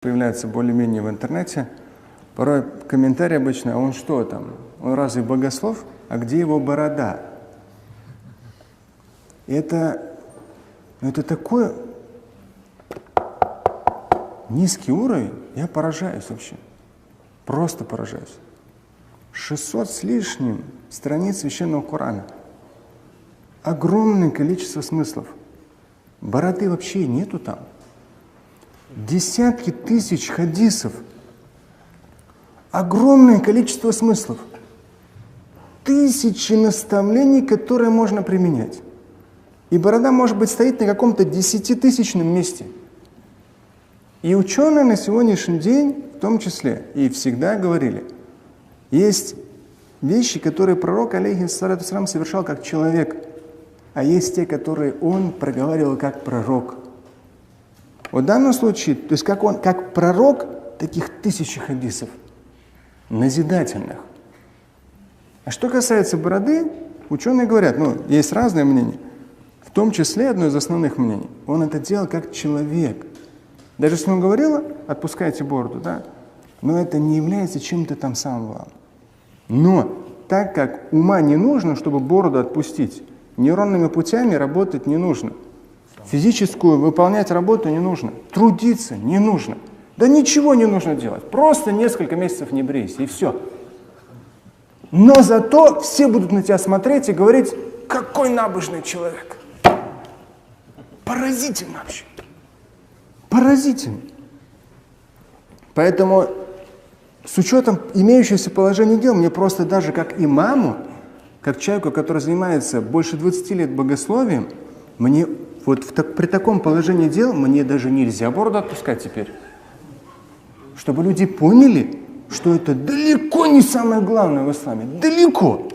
появляется более-менее в интернете, порой комментарий обычно, а он что там? Он разве богослов? А где его борода? И это такой низкий уровень, я поражаюсь вообще. Просто поражаюсь. 600 с лишним страниц Священного Корана. Огромное количество смыслов. Бороды вообще нету там. Десятки тысяч хадисов. Огромное количество смыслов. Тысячи наставлений, которые можно применять. И борода, может быть, стоит на каком-то 10-тысячном месте. И ученые на сегодняшний день, в том числе, и всегда говорили, есть вещи, которые пророк, алейхиссалату вассалям, совершал как человек, а есть те, которые он проговаривал как пророк. В данном случае, то есть как пророк, таких тысячи хадисов, назидательных. А что касается бороды, ученые говорят, есть разные мнения, в том числе одно из основных мнений, он это делал как человек. Даже если он говорил, отпускайте бороду, да, но это не является чем-то там самым главным. Но так как ума не нужно, чтобы бороду отпустить, нейронными путями работать не нужно, физическую выполнять работу не нужно, трудиться не нужно, да ничего не нужно делать, просто несколько месяцев не брейся и все. Но зато все будут на тебя смотреть и говорить, какой набожный человек. Поразительно вообще. Поразительно. Поэтому с учетом имеющегося положения дел, мне просто даже как имаму, как человеку, который занимается больше 20 лет богословием, мне при таком положении дел мне даже нельзя бороду отпускать теперь. Чтобы люди поняли, что это далеко не самое главное в исламе. Далеко.